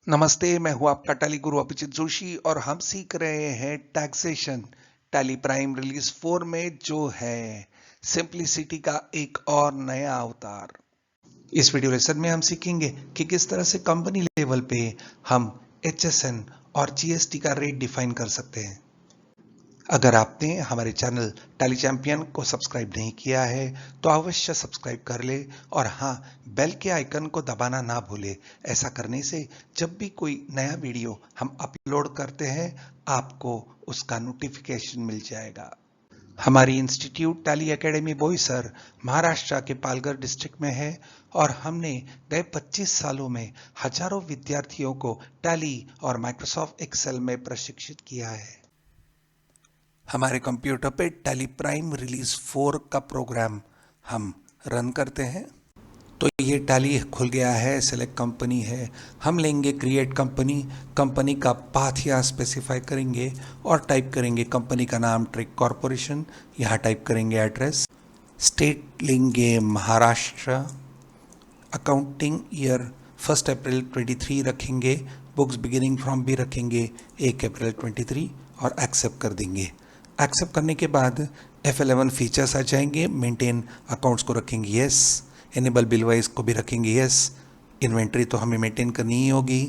नमस्ते, मैं हूँ आपका टैली गुरु अभिजीत जोशी और हम सीख रहे हैं टैक्सेशन टैली प्राइम रिलीज 4 में जो है सिंप्लिसिटी का एक और नया अवतार। इस वीडियो लेसन में हम सीखेंगे कि किस तरह से कंपनी लेवल पे हम HSN और GST का रेट डिफाइन कर सकते हैं। अगर आपने हमारे चैनल टैली चैंपियन को सब्सक्राइब नहीं किया है तो अवश्य सब्सक्राइब कर ले और हाँ, बेल के आइकन को दबाना ना भूले। ऐसा करने से जब भी कोई नया वीडियो हम अपलोड करते हैं आपको उसका नोटिफिकेशन मिल जाएगा। हमारी institute tally academy Boisar Maharashtra के पालघर डिस्ट्रिक्ट में है और हमने गए 25 सालों में हजारों विद्यार्थियों को टैली और माइक्रोसॉफ्ट एक्सेल में प्रशिक्षित किया है। हमारे कंप्यूटर पे टैली प्राइम रिलीज 4 का प्रोग्राम हम रन करते हैं तो ये टैली खुल गया है। सेलेक्ट कंपनी है, हम लेंगे क्रिएट कंपनी, कंपनी का पाथ यहाँ स्पेसिफाई करेंगे और टाइप करेंगे कंपनी का नाम ट्रिक कॉरपोरेशन, यहाँ टाइप करेंगे एड्रेस, स्टेट लेंगे महाराष्ट्र, अकाउंटिंग ईयर 1 अप्रैल 23 रखेंगे, बुक्स बिगिनिंग फ्रॉम भी रखेंगे 1 अप्रैल 23 और एक्सेप्ट कर देंगे। एक्सेप्ट करने के बाद F11 फीचर्स आ जाएंगे। मेंटेन अकाउंट्स को रखेंगे यस, एनेबल बिल वाइज को भी रखेंगे यस, इन्वेंट्री तो हमें मेंटेन करनी ही होगी,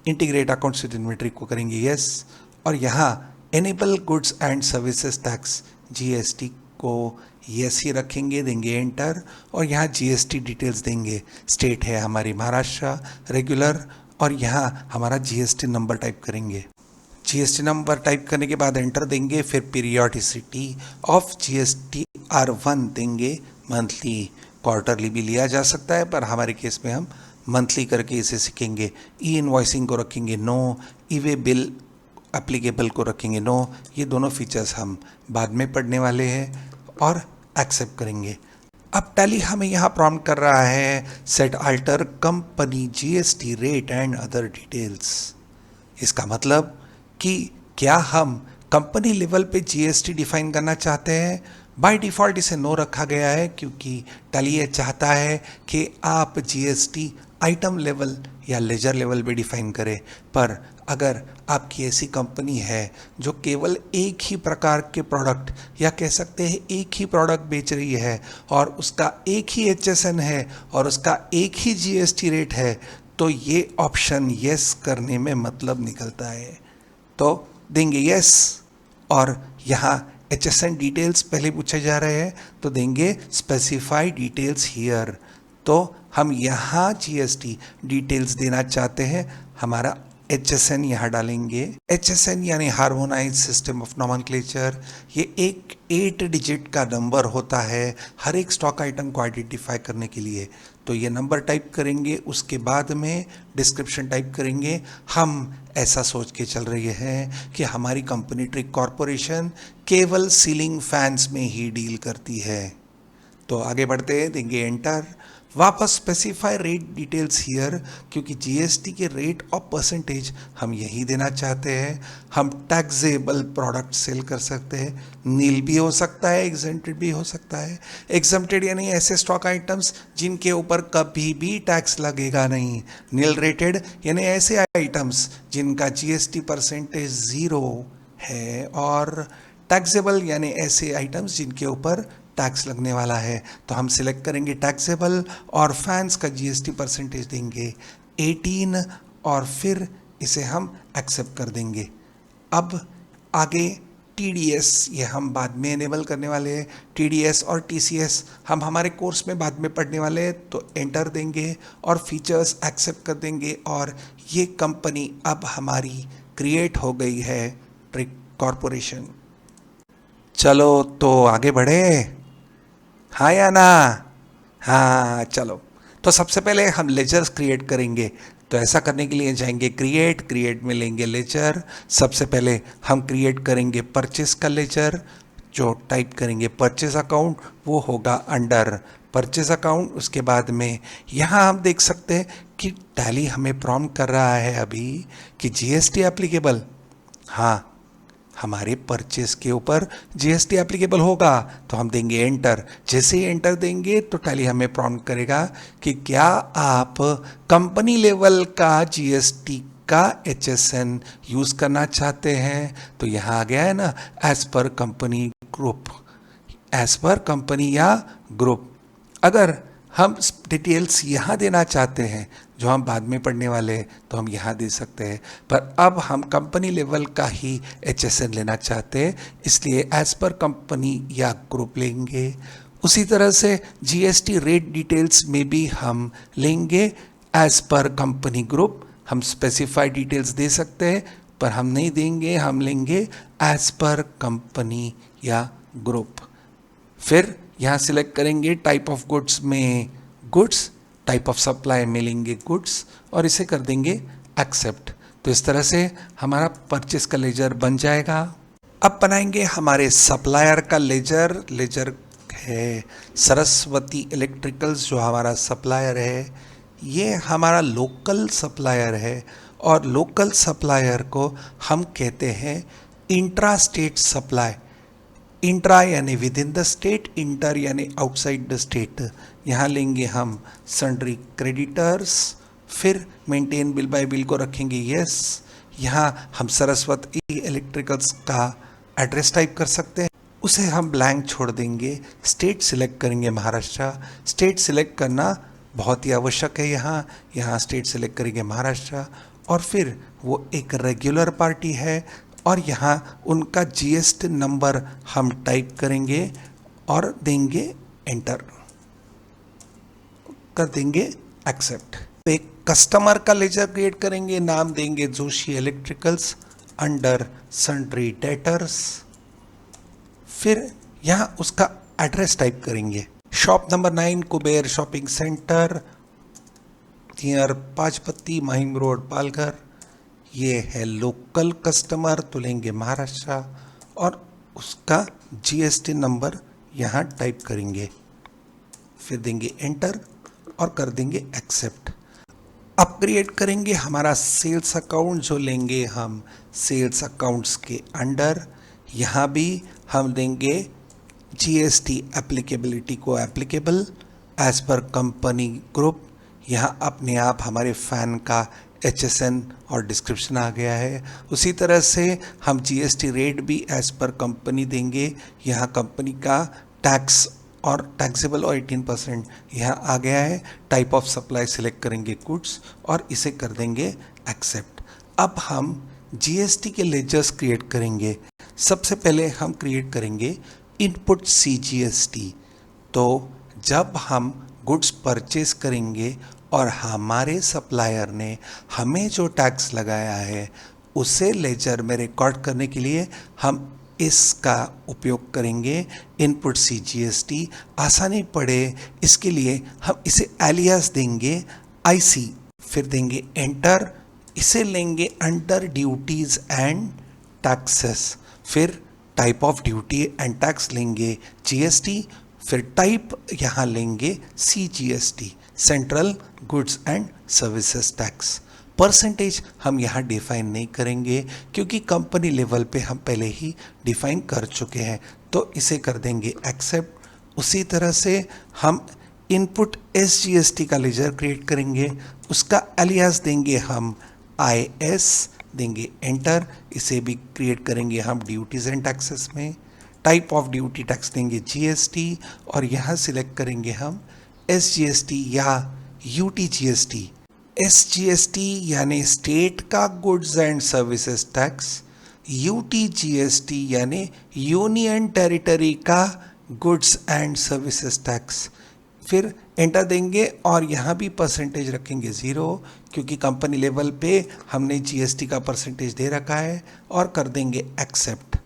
इंटीग्रेट अकाउंट्स विद इन्वेंट्री को करेंगे यस और यहाँ enable goods and services tax GST को यस ही रखेंगे, देंगे एंटर और यहाँ GST डिटेल्स देंगे। स्टेट है हमारी महाराष्ट्र, रेगुलर और यहाँ हमारा GST नंबर टाइप करेंगे। GST नंबर टाइप करने के बाद एंटर देंगे, फिर पीरियोडिसिटी ऑफ GST R1 देंगे, मंथली क्वार्टरली भी लिया जा सकता है पर हमारे केस में हम मंथली करके इसे सीखेंगे। ई इनवॉइसिंग को रखेंगे नो, ई वे बिल एप्लीकेबल को रखेंगे नो, ये दोनों फीचर्स हम बाद में पढ़ने वाले हैं और एक्सेप्ट करेंगे। अब टैली हमें यहाँ प्रॉम्प्ट कर रहा है set alter company GST rate and other details. इसका मतलब कि क्या हम कंपनी लेवल पे GST डिफाइन करना चाहते हैं। बाय डिफ़ॉल्ट इसे नो रखा गया है क्योंकि टैली ये चाहता है कि आप GST आइटम लेवल या लेजर लेवल पे डिफाइन करें। पर अगर आपकी ऐसी कंपनी है जो केवल एक ही प्रकार के प्रोडक्ट या कह सकते हैं एक ही प्रोडक्ट बेच रही है और उसका एक ही HSN है और उसका एक ही GST रेट है तो ये ऑप्शन यस करने में मतलब निकलता है। तो देंगे यस और यहाँ HSN डिटेल्स पहले पूछे जा रहे हैं तो देंगे स्पेसिफाई डिटेल्स हियर। तो हम यहाँ GST डिटेल्स देना चाहते हैं, हमारा HSN यहाँ डालेंगे। HSN यानी हार्मोनाइज सिस्टम ऑफ नॉमेनक्लेचर, ये एक 8 डिजिट का नंबर होता है हर एक स्टॉक आइटम को आइडेंटिफाई करने के लिए। तो ये नंबर टाइप करेंगे, उसके बाद में डिस्क्रिप्शन टाइप करेंगे। हम ऐसा सोच के चल रहे हैं कि हमारी कंपनी ट्रिक कॉरपोरेशन केवल सीलिंग फैंस में ही डील करती है। तो आगे बढ़ते हैं, देंगे एंटर, वापस स्पेसिफाई रेट डिटेल्स हियर क्योंकि GST के रेट और परसेंटेज हम यही देना चाहते हैं। हम टैक्सेबल प्रोडक्ट सेल कर सकते हैं, नील भी हो सकता है, एग्जेम्प्टेड भी हो सकता है। एग्जेम्प्टेड यानी ऐसे स्टॉक आइटम्स जिनके ऊपर कभी भी टैक्स लगेगा नहीं। नील रेटेड यानी ऐसे आइटम्स जिनका GST परसेंटेज 0 है और टैक्सेबल यानी ऐसे आइटम्स जिनके ऊपर टैक्स लगने वाला है। तो हम सिलेक्ट करेंगे टैक्सेबल और फैंस का GST परसेंटेज देंगे 18 और फिर इसे हम एक्सेप्ट कर देंगे। अब आगे TDS ये हम बाद में इनेबल करने वाले हैं। TDS और TCS हम हमारे कोर्स में बाद में पढ़ने वाले हैं। तो एंटर देंगे और फीचर्स एक्सेप्ट कर देंगे और ये कंपनी अब हमारी क्रिएट हो गई है ट्रिक कॉरपोरेशन। चलो तो आगे बढ़े, हाँ या ना? हाँ चलो। तो सबसे पहले हम लेजर्स क्रिएट करेंगे। तो ऐसा करने के लिए जाएंगे क्रिएट में लेंगे लेजर। सबसे पहले हम क्रिएट करेंगे परचेस का लेजर, जो टाइप करेंगे परचेस अकाउंट, वो होगा अंडर परचेस अकाउंट। उसके बाद में यहाँ हम देख सकते हैं कि टैली हमें प्रॉम्प्ट कर रहा है अभी कि GST एप्लीकेबल, हाँ हमारे परचेस के ऊपर GST एप्लीकेबल होगा। तो हम देंगे एंटर। जैसे ही एंटर देंगे तो टैली हमें प्रॉम्प्ट करेगा कि क्या आप कंपनी लेवल का GST का HSN यूज करना चाहते हैं तो यहाँ आ गया है ना, as per company group, as per company या ग्रुप। अगर हम डिटेल्स यहाँ देना चाहते हैं जो हम बाद में पढ़ने वाले हैं तो हम यहाँ दे सकते हैं, पर अब हम कंपनी लेवल का ही HSN लेना चाहते हैं, इसलिए एज पर कंपनी या ग्रुप लेंगे। उसी तरह से GST रेट डिटेल्स में भी हम लेंगे एज पर कंपनी ग्रुप। हम स्पेसिफाइड डिटेल्स दे सकते हैं पर हम नहीं देंगे, हम लेंगे एज पर कंपनी या ग्रुप। फिर यहाँ सिलेक्ट करेंगे टाइप ऑफ गुड्स में गुड्स, टाइप ऑफ सप्लाई में लेंगे गुड्स और इसे कर देंगे एक्सेप्ट। तो इस तरह से हमारा परचेस का लेजर बन जाएगा। अब बनाएंगे हमारे सप्लायर का लेजर। लेजर है सरस्वती इलेक्ट्रिकल्स जो हमारा सप्लायर है, ये हमारा लोकल सप्लायर है और लोकल सप्लायर को हम कहते हैं इंट्रा स्टेट सप्लाई। इंट्रा यानी with in the state, inter यानी आउटसाइड द स्टेट। यहाँ लेंगे हम सन्ड्री क्रेडिटर्स, फिर मेंटेन बिल बाय बिल को रखेंगे यस। यहाँ हम सरस्वती इलेक्ट्रिकल्स का एड्रेस टाइप कर सकते हैं, उसे हम ब्लैंक छोड़ देंगे। स्टेट सिलेक्ट करेंगे महाराष्ट्र। स्टेट सिलेक्ट करना बहुत ही आवश्यक है। यहाँ स्टेट सिलेक्ट करेंगे महाराष्ट्र और फिर वो एक रेगुलर पार्टी है और यहाँ उनका GST नंबर हम टाइप करेंगे और देंगे एंटर, कर देंगे एक्सेप्ट। एक कस्टमर का लेजर क्रिएट करेंगे, नाम देंगे Joshi electricals under sundry debtors. फिर यहाँ उसका एड्रेस टाइप करेंगे, shop number 9 Kuber shopping centre near Pachpatti Mahim road Palghar. ये है लोकल कस्टमर तो लेंगे महाराष्ट्र और उसका GST नंबर यहाँ टाइप करेंगे, फिर देंगे एंटर और कर देंगे एक्सेप्ट। अब क्रिएट करेंगे हमारा सेल्स अकाउंट जो लेंगे हम सेल्स अकाउंट्स के अंडर। यहाँ भी हम देंगे GST एप्लीकेबिलिटी को applicable as per company group. यहाँ अपने आप हमारे फैन का HSN और डिस्क्रिप्शन आ गया है। उसी तरह से हम GST रेट भी एज पर कंपनी देंगे। यहाँ कंपनी का टैक्स और टैक्सेबल और 18% यहाँ आ गया है। टाइप ऑफ सप्लाई सिलेक्ट करेंगे गुड्स और इसे कर देंगे एक्सेप्ट। अब हम GST के लेजर्स क्रिएट करेंगे। सबसे पहले हम क्रिएट करेंगे इनपुट CGST। तो जब हम गुड्स परचेज करेंगे और हमारे सप्लायर ने हमें जो टैक्स लगाया है उसे लेजर में रिकॉर्ड करने के लिए हम इसका उपयोग करेंगे, इनपुट CGST। आसानी पड़े इसके लिए हम इसे एलियास देंगे IC, फिर देंगे एंटर। इसे लेंगे अंडर ड्यूटीज एंड टैक्सेस, फिर type of duty and tax लेंगे GST, फिर टाइप यहाँ लेंगे CGST central goods and services tax. Percentage हम यहाँ डिफाइन नहीं करेंगे क्योंकि कंपनी लेवल पे हम पहले ही डिफाइन कर चुके हैं, तो इसे कर देंगे एक्सेप्ट। उसी तरह से हम इनपुट SGST का लेजर क्रिएट करेंगे, उसका एलियास देंगे हम IS, देंगे एंटर। इसे भी क्रिएट करेंगे हम ड्यूटीज एंड टैक्सेस में। टाइप ऑफ ड्यूटी टैक्स देंगे GST और यहाँ सिलेक्ट करेंगे हम SGST या UTGST। SGST यानी स्टेट का goods and services tax, UTGST यानी यूनियन टेरिटरी का गुड्स एंड सर्विसेज टैक्स। फिर एंटर देंगे और यहाँ भी परसेंटेज रखेंगे 0 क्योंकि कंपनी लेवल पे हमने GST का परसेंटेज दे रखा है और कर देंगे एक्सेप्ट।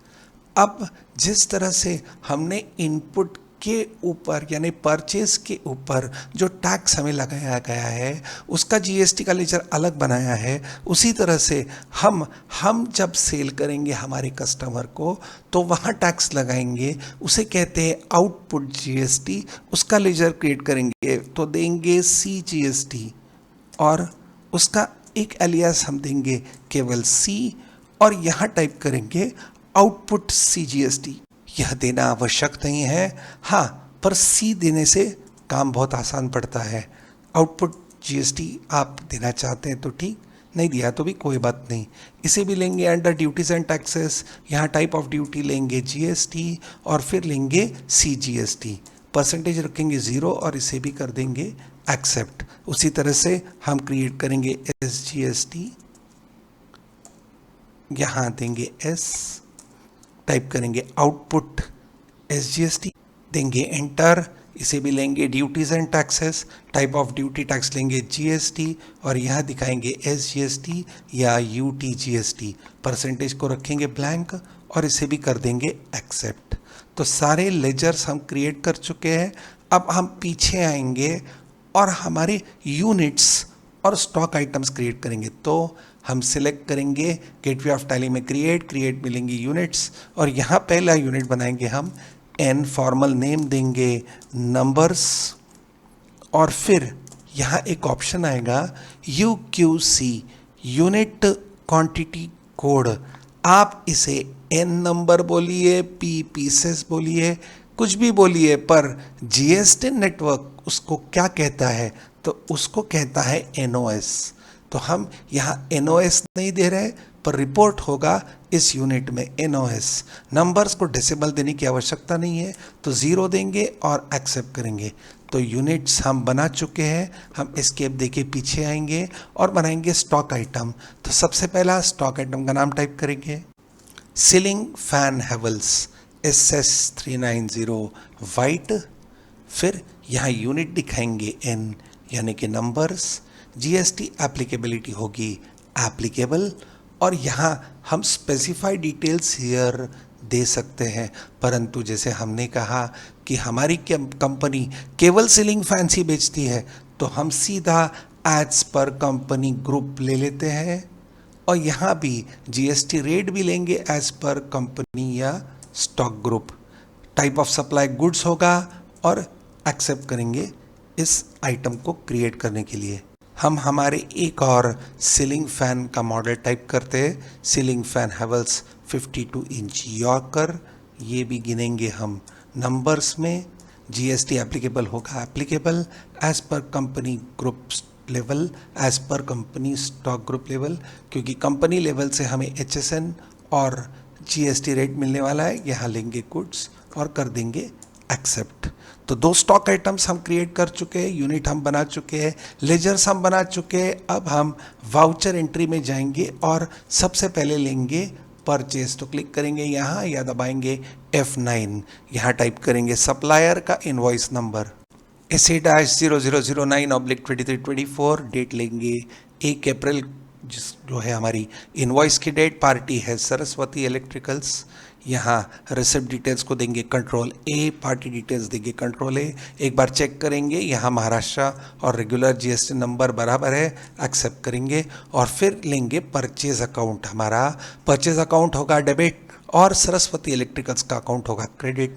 अब जिस तरह से हमने इनपुट के ऊपर यानी परचेज के ऊपर जो टैक्स हमें लगाया गया है उसका GST का लेजर अलग बनाया है, उसी तरह से हम जब सेल करेंगे हमारे कस्टमर को तो वहाँ टैक्स लगाएंगे, उसे कहते हैं आउटपुट GST। उसका लेजर क्रिएट करेंगे तो देंगे CGST और उसका एक एलियास हम देंगे केवल C और यहाँ टाइप करेंगे आउटपुट CGST। यह देना आवश्यक नहीं है, हाँ, पर C देने से काम बहुत आसान पड़ता है। आउटपुट GST आप देना चाहते हैं तो ठीक, नहीं दिया तो भी कोई बात नहीं। इसे भी लेंगे अंडर ड्यूटीज एंड टैक्सेस, यहाँ टाइप ऑफ ड्यूटी लेंगे जीएसटी और फिर लेंगे सीजीएसटी, परसेंटेज रखेंगे 0 और इसे भी कर देंगे एक्सेप्ट। उसी तरह से हम क्रिएट करेंगे एसजीएसटी, यहाँ देंगे एस, टाइप करेंगे आउटपुट एसजीएसटी, देंगे एंटर। इसे भी लेंगे duties and taxes, type of duty tax लेंगे जीएसटी और यहाँ दिखाएंगे एसजीएसटी या यूटीजीएसटी, परसेंटेज को रखेंगे ब्लैंक और इसे भी कर देंगे एक्सेप्ट। तो सारे लेजर्स हम क्रिएट कर चुके हैं। अब हम पीछे आएंगे और हमारे यूनिट्स और स्टॉक आइटम्स क्रिएट करेंगे। तो हम सिलेक्ट करेंगे गेटवे ऑफ टैली में क्रिएट मिलेंगे यूनिट्स और यहाँ पहला यूनिट बनाएंगे हम एन, फॉर्मल नेम देंगे नंबर्स और फिर यहाँ एक ऑप्शन आएगा UQC, यूनिट क्वांटिटी कोड। आप इसे एन नंबर बोलिए, पीसेस बोलिए, कुछ भी बोलिए, पर जीएसटी नेटवर्क उसको क्या कहता है, तो उसको कहता है एनओएस। तो हम यहाँ एनओएस नहीं दे रहे, पर रिपोर्ट होगा इस यूनिट में एनओएस। नंबर्स को डेसिमल देने की आवश्यकता नहीं है, तो 0 देंगे और एक्सेप्ट करेंगे। तो यूनिट्स हम बना चुके हैं। हम एस्केप देके पीछे आएंगे और बनाएंगे स्टॉक आइटम। तो सबसे पहला स्टॉक आइटम का नाम टाइप करेंगे ceiling fan Havells SS390 white, फिर यहाँ यूनिट दिखाएंगे एन यानी कि नंबर्स, जीएसटी एप्लीकेबिलिटी होगी एप्लीकेबल और यहाँ हम स्पेसिफाई डिटेल्स हियर दे सकते हैं। परंतु जैसे हमने कहा कि हमारी कंपनी केवल सीलिंग फैंस ही बेचती है, तो हम सीधा एड्स पर कंपनी ग्रुप ले लेते हैं और यहाँ भी जीएसटी रेट भी लेंगे एज पर कंपनी या stock group. Type of supply goods होगा और एक्सेप्ट करेंगे इस आइटम को क्रिएट करने के लिए। हम हमारे एक और सीलिंग फैन का मॉडल टाइप करते हैं, ceiling fan Havells 52 inch yorker. ये भी गिनेंगे हम नंबर्स में। जीएसटी एप्लीकेबल होगा applicable as per company group level, as per company stock group level, क्योंकि कंपनी लेवल से हमें एचएसएन और जीएसटी रेट मिलने वाला है। यहाँ लेंगे गुड्स और कर देंगे एक्सेप्ट। तो 2 स्टॉक आइटम्स हम क्रिएट कर चुके हैं, यूनिट हम बना चुके हैं, लेजर्स हम बना चुके हैं। अब हम वाउचर एंट्री में जाएंगे और सबसे पहले लेंगे परचेज। तो क्लिक करेंगे यहाँ या दबाएंगे F9, यहाँ टाइप करेंगे सप्लायर का इनवॉइस नंबर SA-0009/2324, डेट लेंगे 1 अप्रैल, जो है हमारी इनवॉइस की डेट। पार्टी है सरस्वती इलेक्ट्रिकल्स। यहाँ रिसिप्ट डिटेल्स को देंगे Ctrl+A, पार्टी डिटेल्स देंगे Ctrl+A। एक बार चेक करेंगे, यहाँ महाराष्ट्र और रेगुलर जीएसटी नंबर बराबर है, एक्सेप्ट करेंगे और फिर लेंगे परचेज अकाउंट। हमारा परचेज अकाउंट होगा डेबिट और सरस्वती इलेक्ट्रिकल्स का अकाउंट होगा क्रेडिट।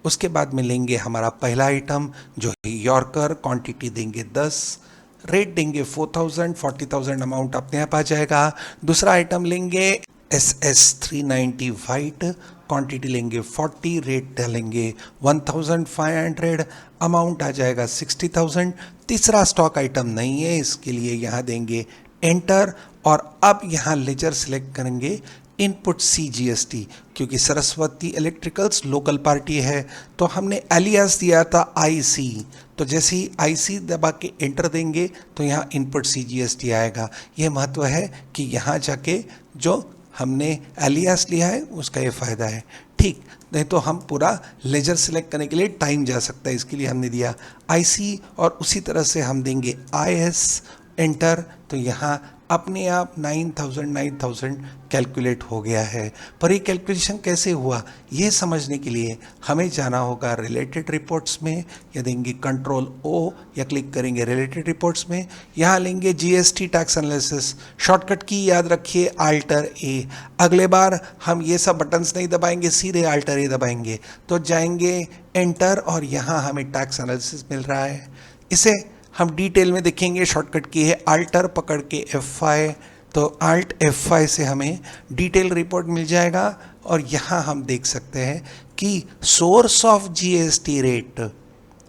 उसके बाद में लेंगे हमारा पहला आइटम जो है यॉर्कर, क्वांटिटी देंगे 10, रेट देंगे 4000, 40,000 अमाउंट अपने आप आ जाएगा। दूसरा आइटम लेंगे SS390 वाइट, क्वांटिटी लेंगे 40, रेट डालेंगे 1500, अमाउंट आ जाएगा 60,000। तीसरा स्टॉक आइटम नहीं है, इसके लिए यहाँ देंगे एंटर और अब यहाँ लेजर सिलेक्ट करेंगे इनपुट CGST, क्योंकि सरस्वती इलेक्ट्रिकल्स लोकल पार्टी है तो हमने एलियास दिया था IC। तो जैसे ही IC दबा के एंटर देंगे तो यहाँ इनपुट CGST आएगा। यह महत्व है कि यहाँ जाके जो हमने एलियास लिया है उसका ये फ़ायदा है। ठीक, नहीं तो हम पूरा लेजर सेलेक्ट करने के लिए टाइम जा सकता है, इसके लिए हमने दिया IC और उसी तरह से हम देंगे IS एंटर। तो यहाँ अपने आप 9000 कैलकुलेट हो गया है। पर ये कैलकुलेशन कैसे हुआ ये समझने के लिए हमें जाना होगा रिलेटेड रिपोर्ट्स में, या देंगे Ctrl+O या क्लिक करेंगे रिलेटेड रिपोर्ट्स में। यहाँ लेंगे जीएसटी टैक्स एनालिसिस, शॉर्टकट की याद रखिए Alt+A। अगले बार हम ये सब बटन्स नहीं दबाएंगे, सीधे Alt+A दबाएंगे तो जाएंगे एंटर और यहाँ हमें टैक्स एनालिसिस मिल रहा है। इसे हम डिटेल में देखेंगे। शॉर्टकट की है Alt पकड़ के F5, तो Alt F5 से हमें डिटेल रिपोर्ट मिल जाएगा और यहाँ हम देख सकते हैं कि सोर्स ऑफ जीएसटी रेट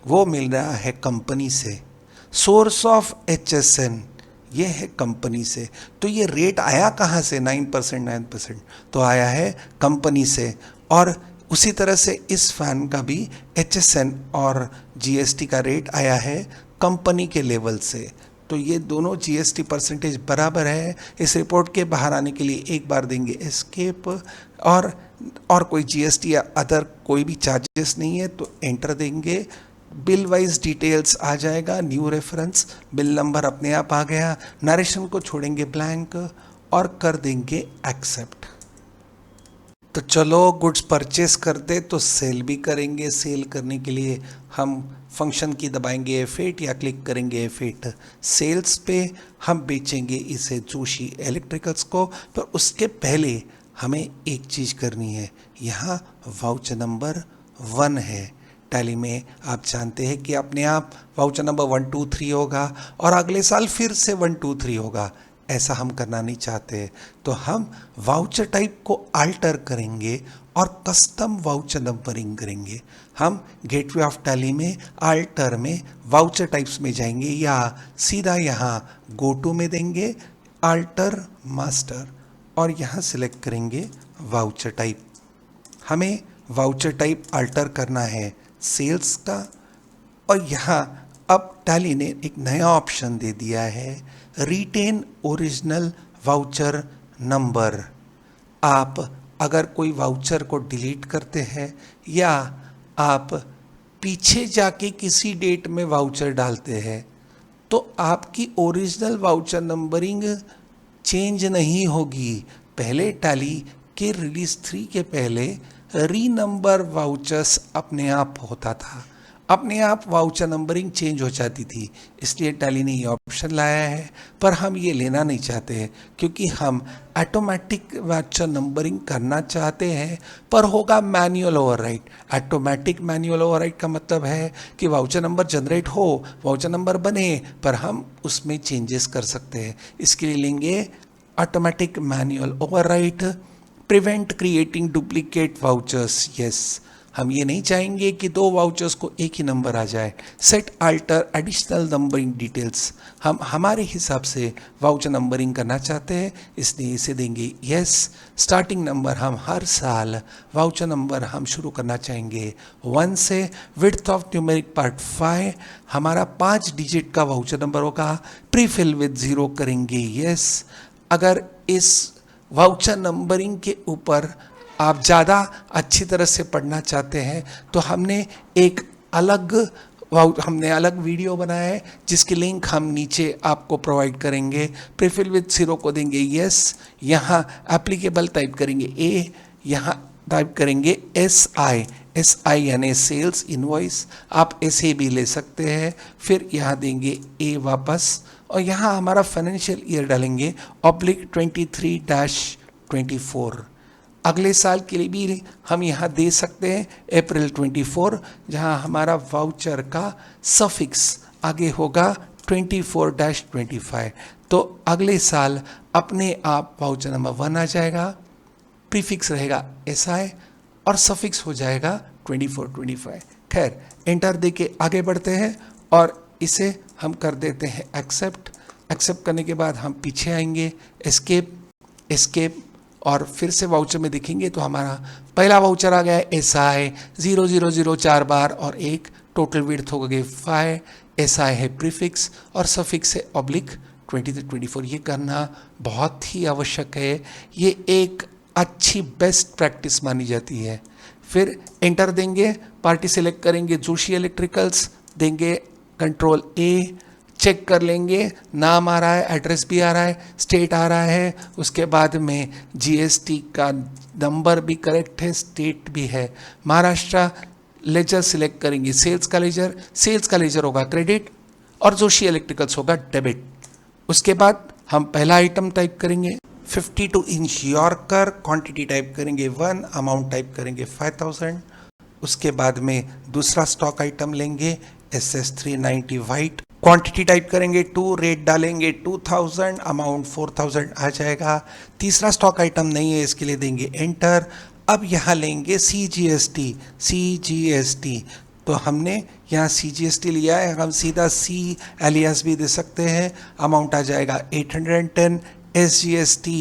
वो मिल रहा है कंपनी से, सोर्स ऑफ HSN ये है कंपनी से। तो ये रेट आया कहाँ से? 9%, 9%, तो आया है कंपनी से। और उसी तरह से इस फैन का भी HSN और GST का रेट आया है कंपनी के लेवल से। तो ये दोनों GST परसेंटेज बराबर है। इस रिपोर्ट के बाहर आने के लिए एक बार देंगे एस्केप, और कोई GST या अदर कोई भी चार्जेस नहीं है तो एंटर देंगे। बिल वाइज डिटेल्स आ जाएगा, न्यू रेफरेंस, बिल नंबर अपने आप आ गया। नरेशन को छोड़ेंगे ब्लैंक और कर देंगे एक्सेप्ट। तो चलो गुड्स परचेस कर दे तो सेल भी करेंगे। सेल करने के लिए हम फंक्शन की दबाएंगे F8 या क्लिक करेंगे F8। सेल्स पे हम बेचेंगे इसे जोशी इलेक्ट्रिकल्स को। पर उसके पहले हमें एक चीज़ करनी है। यहाँ वाउचर नंबर 1 है। टैली में आप जानते हैं कि अपने आप वाउचर नंबर 1 2 3 होगा और अगले साल फिर से 1 2 3 होगा। ऐसा हम करना नहीं चाहते, तो हम वाउचर टाइप को अल्टर करेंगे और कस्टम वाउचर नंबरिंग करेंगे। हम गेटवे ऑफ टैली में अल्टर में वाउचर टाइप्स में जाएंगे या सीधा यहाँ गो टू में देंगे अल्टर मास्टर और यहाँ सिलेक्ट करेंगे वाउचर टाइप। हमें वाउचर टाइप अल्टर करना है सेल्स का। और यहाँ अब टैली ने एक नया ऑप्शन दे दिया है, रिटेन ओरिजिनल वाउचर नंबर। आप अगर कोई वाउचर को डिलीट करते हैं या आप पीछे जाके किसी डेट में वाउचर डालते हैं तो आपकी ओरिजिनल वाउचर नंबरिंग चेंज नहीं होगी। पहले टैली के रिलीज 3 के पहले रीनंबर वाउचर्स अपने आप होता था, अपने आप वाउचर नंबरिंग चेंज हो जाती थी। इसलिए टैली ने ये ऑप्शन लाया है, पर हम ये लेना नहीं चाहते हैं क्योंकि हम ऑटोमेटिक वाउचर नंबरिंग करना चाहते हैं, पर होगा manual overwrite. Automatic manual overwrite का मतलब है कि वाउचर नंबर जनरेट हो, वाउचर नंबर बने, पर हम उसमें चेंजेस कर सकते हैं। इसके लिए लेंगे automatic manual overwrite, prevent creating duplicate vouchers. Yes, हम ये नहीं चाहेंगे कि 2 वाउचर्स को एक ही नंबर आ जाए। Set alter additional numbering details, हम हमारे हिसाब से वाउचर नंबरिंग करना चाहते हैं, इसलिए इसे देंगे यस। स्टार्टिंग नंबर हम हर साल वाउचर नंबर हम शुरू करना चाहेंगे 1 से। विड्थ ऑफ न्यूमेरिक पार्ट 5 हमारा 5 डिजिट का वाउचर नंबर होगा। प्रीफिल विद 0 करेंगे यस। अगर इस वाउचर नंबरिंग के ऊपर आप ज़्यादा अच्छी तरह से पढ़ना चाहते हैं तो हमने अलग वीडियो बनाया है जिसकी लिंक हम नीचे आपको प्रोवाइड करेंगे। प्रीफिल विद 0 को देंगे यस। यहाँ एप्लीकेबल टाइप करेंगे ए, यहाँ टाइप करेंगे SI यानी सेल्स इनवॉइस, आप ऐसे भी ले सकते हैं। फिर यहाँ देंगे ए वापस और यहाँ हमारा फाइनेंशियल ईयर डालेंगे /23-24। अगले साल के लिए भी हम यहाँ दे सकते हैं अप्रैल 24, जहाँ हमारा वाउचर का सफिक्स आगे होगा 24-25। तो अगले साल अपने आप वाउचर नंबर 1 आ जाएगा, प्रीफिक्स रहेगा SI और सफिक्स हो जाएगा 24-25। खैर, एंटर दे के आगे बढ़ते हैं और इसे हम कर देते हैं एक्सेप्ट। एक्सेप्ट करने के बाद हम पीछे आएंगे, एस्केप और फिर से वाउचर में देखेंगे तो हमारा पहला वाउचर आ गया है SI 0000 4 बार और एक, टोटल विड्थ हो गए 5। SI है प्रीफिक्स और सफिक्स है /20-24। ये करना बहुत ही आवश्यक है, ये एक अच्छी बेस्ट प्रैक्टिस मानी जाती है। फिर एंटर देंगे, पार्टी सेलेक्ट करेंगे जोशी इलेक्ट्रिकल्स, देंगे कंट्रोल A, चेक कर लेंगे नाम आ रहा है, एड्रेस भी आ रहा है, स्टेट आ रहा है, उसके बाद में GST का नंबर भी करेक्ट है, स्टेट भी है महाराष्ट्र। लेजर सिलेक्ट करेंगे सेल्स का लेजर होगा क्रेडिट और जोशी इलेक्ट्रिकल्स होगा डेबिट। उसके बाद हम पहला आइटम टाइप करेंगे 52 इंच यॉर्कर, क्वांटिटी टाइप करेंगे 1, अमाउंट टाइप करेंगे 5000। उसके बाद में दूसरा स्टॉक आइटम लेंगे SS 390 वाइट, क्वांटिटी टाइप करेंगे 2, रेट डालेंगे 2000, अमाउंट 4000 आ जाएगा। तीसरा स्टॉक आइटम नहीं है, इसके लिए देंगे एंटर। अब यहाँ लेंगे CGST, तो हमने यहाँ CGST लिया है, हम सीधा C एलियास भी दे सकते हैं। अमाउंट आ जाएगा 810, SGST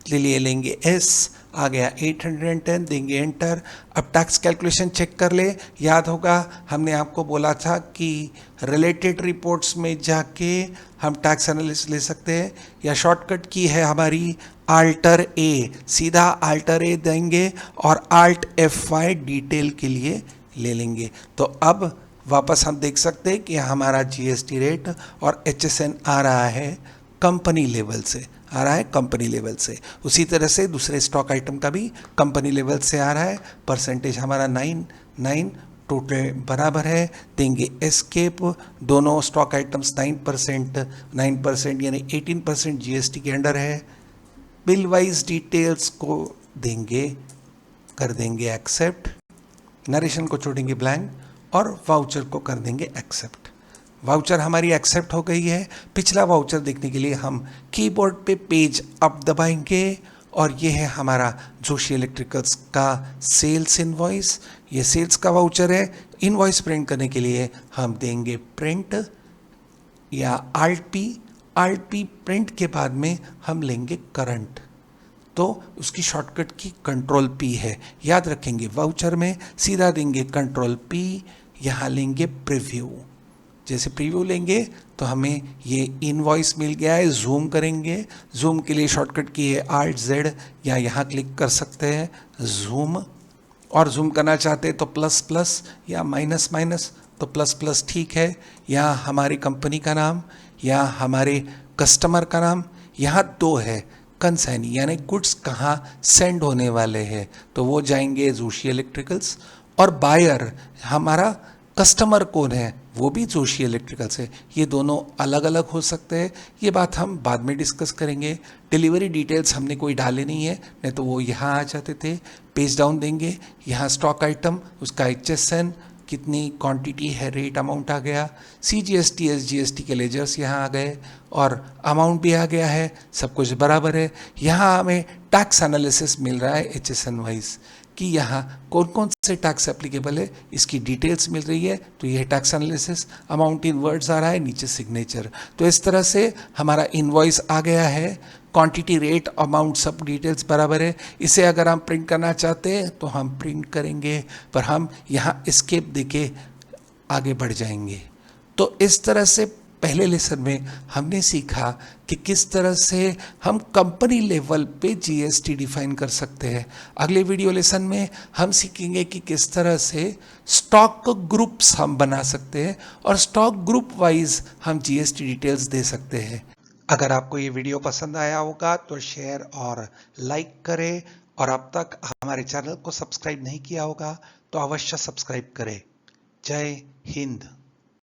के लिए लेंगे S, आ गया 810, देंगे एंटर। अब टैक्स कैलकुलेशन चेक कर ले। याद होगा हमने आपको बोला था कि रिलेटेड रिपोर्ट्स में जाके हम टैक्स एनालिसिस ले सकते हैं, या शॉर्टकट की है हमारी Alt A, सीधा Alt A देंगे और Alt F5 डिटेल के लिए ले लेंगे। तो अब वापस हम देख सकते हैं कि हमारा GST रेट और HSN आ रहा है कंपनी लेवल से, आ रहा है कंपनी लेवल से। उसी तरह से दूसरे स्टॉक आइटम का भी कंपनी लेवल से आ रहा है। परसेंटेज हमारा 9 टोटल बराबर है, देंगे एस्केप। दोनों स्टॉक आइटम्स 9% यानी 18% GST के अंडर है। बिल वाइज डिटेल्स को देंगे, कर देंगे एक्सेप्ट, नरेशन को छोड़ेंगे ब्लैंक और वाउचर को कर देंगे एक्सेप्ट। वाउचर हमारी एक्सेप्ट हो गई है। पिछला वाउचर देखने के लिए हम कीबोर्ड पे पेज अप दबाएंगे और ये है हमारा जोशी इलेक्ट्रिकल्स का सेल्स इनवॉइस। ये सेल्स का वाउचर है। इनवॉइस प्रिंट करने के लिए हम देंगे प्रिंट या Alt P प्रिंट के बाद में हम लेंगे करंट, तो उसकी शॉर्टकट की कंट्रोल P है, याद रखेंगे। वाउचर में सीधा देंगे कंट्रोल P, यहाँ लेंगे प्रीव्यू। जैसे प्रीव्यू लेंगे तो हमें ये इनवॉइस मिल गया है। जूम करेंगे, जूम के लिए शॉर्टकट की है Alt Z, या यहाँ क्लिक कर सकते हैं जूम। और जूम करना चाहते हैं तो प्लस प्लस या माइनस माइनस, तो प्लस प्लस ठीक है। यहाँ हमारी कंपनी का नाम या हमारे कस्टमर का नाम, यहाँ 2 है कंसाइनी यानी गुड्स कहाँ सेंड होने वाले हैं, तो वो जाएंगे जोशी इलेक्ट्रिकल्स। और बायर हमारा कस्टमर कौन है, वो भी जोशी इलेक्ट्रिकल्स है। ये दोनों अलग अलग हो सकते हैं, ये बात हम बाद में डिस्कस करेंगे। डिलीवरी डिटेल्स हमने कोई डाले नहीं है, नहीं तो वो यहाँ आ जाते थे। पेज डाउन देंगे, यहाँ स्टॉक आइटम, उसका HSN, कितनी क्वांटिटी है, रेट अमाउंट आ गया। CGST SGST के लेजर्स यहाँ आ गए और अमाउंट भी आ गया है, सब कुछ बराबर है। यहाँ हमें टैक्स एनालिसिस मिल रहा है HSN वाइज कि यहाँ कौन कौन से टैक्स एप्लीकेबल है, इसकी डिटेल्स मिल रही है। तो ये tax analysis, amount in words आ रहा है, नीचे सिग्नेचर। तो इस तरह से हमारा इनवॉइस आ गया है, क्वांटिटी रेट अमाउंट सब डिटेल्स बराबर है। इसे अगर हम प्रिंट करना चाहते हैं तो हम प्रिंट करेंगे, पर हम यहाँ एस्केप देके आगे बढ़ जाएंगे। तो इस तरह से पहले लेसन में हमने सीखा कि किस तरह से हम कंपनी लेवल पे GST डिफाइन कर सकते हैं। अगले वीडियो लेसन में हम सीखेंगे कि किस तरह से स्टॉक ग्रुप्स हम बना सकते हैं और स्टॉक ग्रुप वाइज हम GST डिटेल्स दे सकते हैं। अगर आपको ये वीडियो पसंद आया होगा तो शेयर और लाइक करें, और अब तक हमारे चैनल को सब्सक्राइब नहीं किया होगा तो अवश्य सब्सक्राइब करें। जय हिंद।